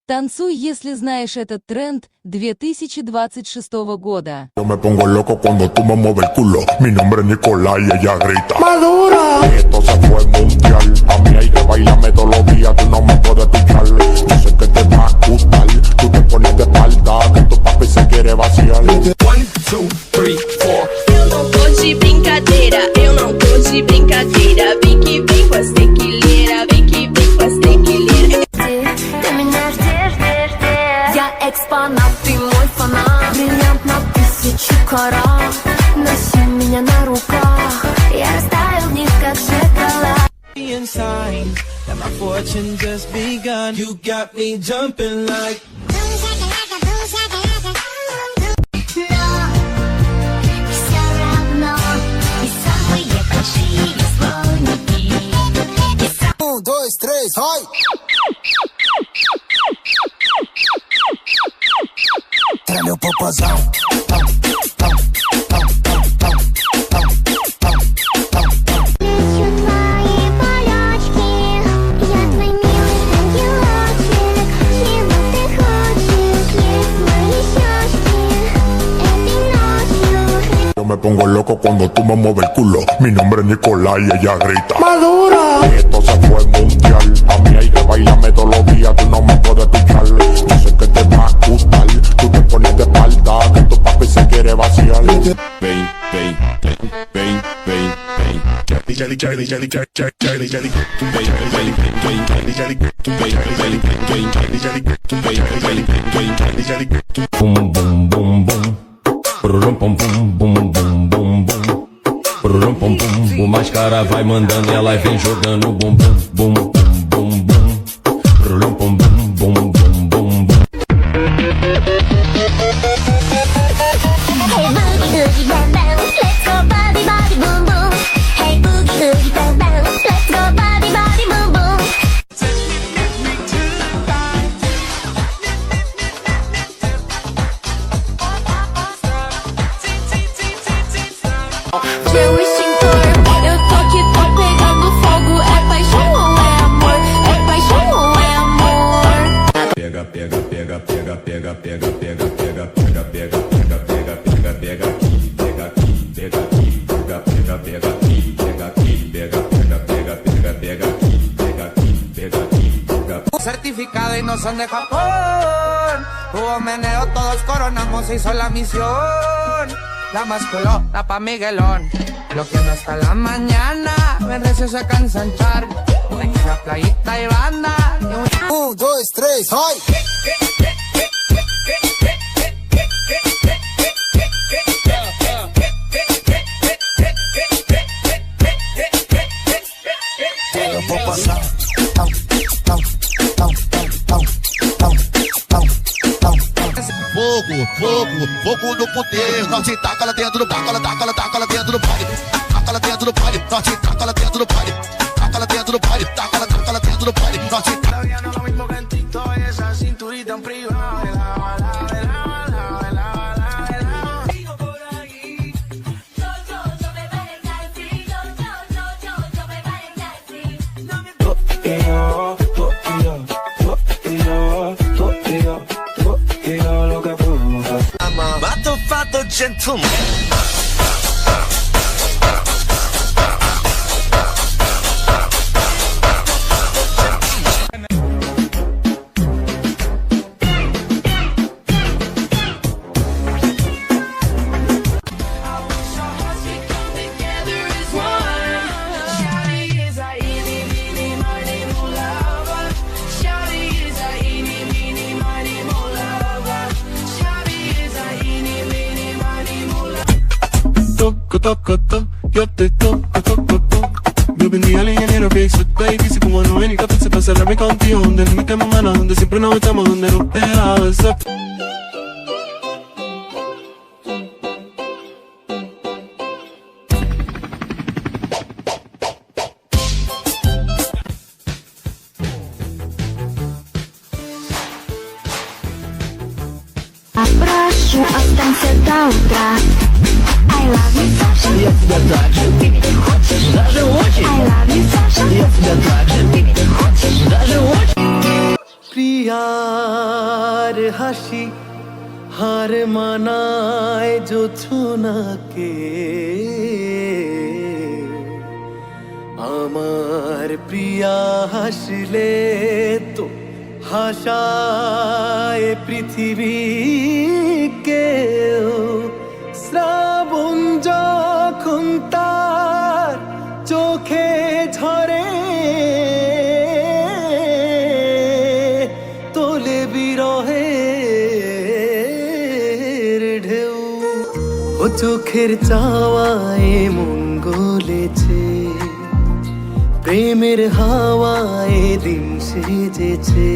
Танцуй, если знаешь этот тренд 2026 года. Yo me pongo loco cuando tú me mueves el culo. Mi nombre es Nicolás y ella grita Madura. Esto se fue mundial. A mí hay que bailarme todos los días. Tú no me puedes pichar. Yo sé que te va a gustar. Tú te pones de espalda. Que tu papi se quiere vaciar. 1, 2, 3, 4. Eu não tô de brincadeira, eu não tô de brincadeira. Vem que vem com as tequileira, vem que vem com as tequileira. Ты меня ждешь. Я экспонат, ты мой фанат. Бриллиант на 1000 карат. Носи меня на руках. Я растаю в них, как шоколад. Inside, that my fortune just begun. You got me jumping like. Все равно и самые большие слоники. 1, 2, 3, vai! Tra meu popozão. Лечу твои болячки. Я твой милый ангелочек. Чего ты хочешь? Есть мои щечки. Этой ночью. Yo me pongo loco cuando tú me mueves el culo. Mi nombre es Nicolás y ella grita Madura. Esto se fue mundial. A mí hay que bailarme todos los días. Tú no me puedes pichar. Yo sé que te va a gustar. Tú te pones de espalda. Que tu papi se quiere vaciar. Vem, vem, vem, vem, vem, vem. Jelly, jelly, jelly, jelly, jelly, jelly, jelly. Vem, vem, vem, jelly, jelly. Vem, vem, vem, jelly, jelly. Vem, vem, vem, jelly, jelly. Bum bum bum bum. Purum pum pum bum bum bum bum. Purum pum pum. O mascara vai mandando e ela vem jogando bum bum bum bum bum. Purum pum pum bum bum bum bum. Hey boogie oogie bam bam, let's go body body boom boom. Hey boogie oogie bam bam, let's go body body boom boom. Meu extintor, eu tô aqui, tô pegando fogo. É paixão ou é amor? É paixão ou é amor? Pega, pega, pega, pega, pega, pega, pega, pega, pega, pega, pega, pega, pega, pega aqui, pega aqui, pega aqui, pega, pega, pega aqui, pega aqui, pega, pega, pega, pega, pega aqui, pega aqui, pega aqui, pega. Certificada y no son de Japón. Hubo meneo, todos coronamos, se hizo la misión. La masculona pa' Miguelón. Bloqueando hasta la mañana. Ver si se cansa ensanchar. La playita y banda. 1, 2, 3, vai! Eu vou passar. Fogo no poder. Nós te taca lá dentro do palco, ela taca lá dentro do baile. Taca lá dentro do baile, nós te taca lá dentro do baile. Taca lá dentro do baile, taca lá dentro do baile. Nós te taca. Lo mismo que en TikTok, esa cinturita en privado. Mato fatto gentleman. Yo te toco. Yo vendía al ingeniero que hizo baby. Si como no ven y café se pasa la contigo. Donde no metemos manos, donde siempre nos estamos, donde no deja de ser. Прошу, останься до утра. I love you, Саша. Я тебя так же. Ты меня хочешь даже очень. I love you, Саша. Я тебя так же. Ты меня хочешь даже очень. প্রিয়ার হাসি হার মানায় জোছনাকে, আমার প্রিয়া হাসলে তো হাসায় পৃথিবীকে। শ্রাবণ যখন তার চোখে ঝরে, তোলে বিরহের ঢেউ। ও চোখের চাওয়ায় মন গলেছে, প্রেমের হাওয়ায় দিন সেজেছে।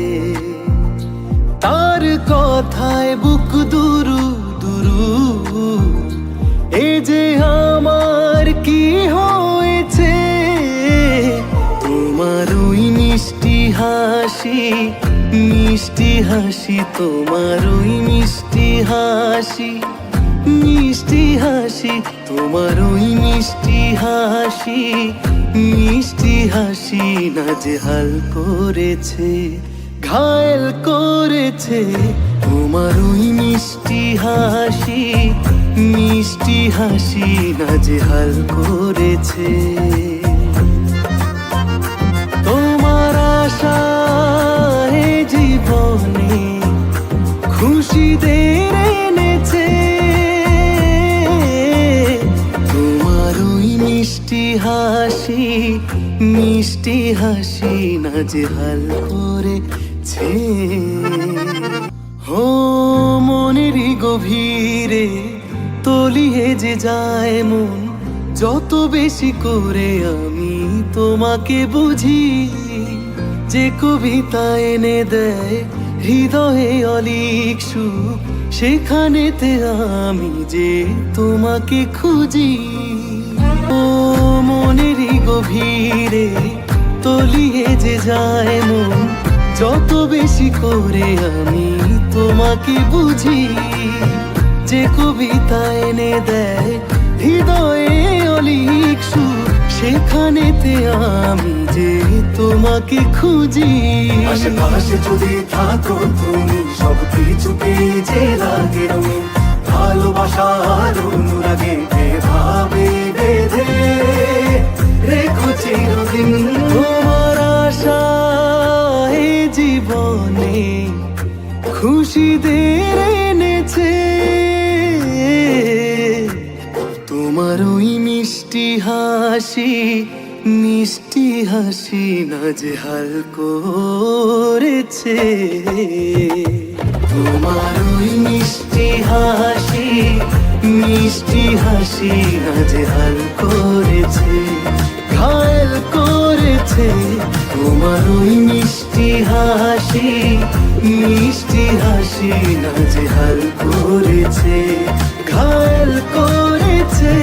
তার কথায় বুক দুরু দুরু, এ যে আমার কি হয়েছে। তোমার ওই মিষ্টি হাসি, মিষ্টি হাসি, তোমার ওই মিষ্টি হাসি, মিষ্টি হাসি, তোমার ওই মিষ্টি হাসি, মিষ্টি হাসি নাজেহাল করেছে, ঘায়েল করেছে। তোমার ওই মিষ্টি হাসি, মিষ্টি হাসি নাজেহাল করেছে। তোমার আশায় জীবনে খুশিদের এনেছে, তোমার ওই মিষ্টি হাসি, মিষ্টি হাসি নাজেহাল করেছে। ও মনেরই গভীরে তলিয়ে যে যায় মন, যত বেশি করে আমি তোমাকে বুঝি। যে কবিতা এনে দেয় হৃদয়ে অলিক সুখ, সেখানেতে আমি যে তোমাকে খুঁজি। ও মনেরই গভীরে তলিয়ে যে যায় মন, যত বেশি করে আমি তোমাকে বুঝি। যে কবিতা এনে দেয় হৃদয়ে অলিক সুখ, সেখানেতে আমি যে তোমাকে খুঁজি। আশেপাশে যদি থাকো তুমি, সব কিছুকে যে লাগে রঙিন, ভালোবাসার অনুরাগে ভাবে বেঁধে রেখো চিরদিন। তোমার আশায় জীবনে খুশিদের এনেছে, তোমার ওই মিষ্টি হাসি, মিষ্টি হাসি নাজেহাল করেছে। তোমার ওই মিষ্টি হাসি, মিষ্টি হাসি নাজেহাল করেছে, ঘায়েল করেছে। তোমার ওই মিষ্টি হাসি, মিষ্টি হাসি নাজেহাল করেছে, ঘায়েল করেছে।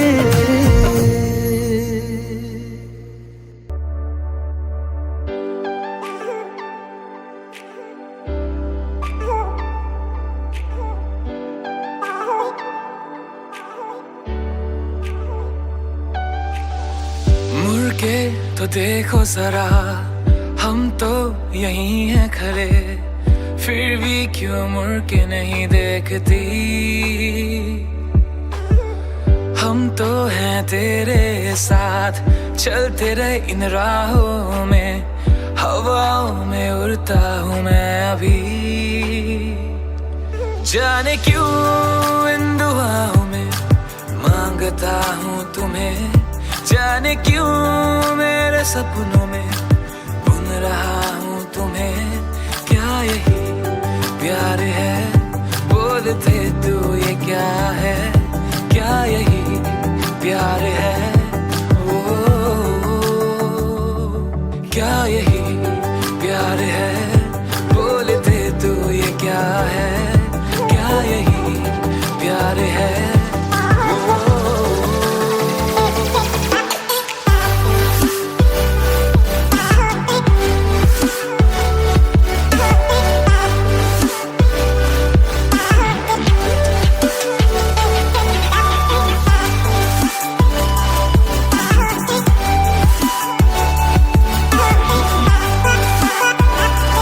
मुड़ के तो देखो जरा, हम तो यही हैं खड़े, फिर भी क्यों मुड़ के नहीं देखती। हम तो हैं तेरे साथ, चलते रहे इन राहों में, हवाओं में उड़ता हूँ मैं अभी। जाने क्यों इन दुआओं में मांगता हूँ तुम्हें, जाने क्यों मेरे सपनों में बुन रहा हूँ तुम्हें। क्या यही प्यार है, बोलते तू ये क्या है, क्या यही प्यार है।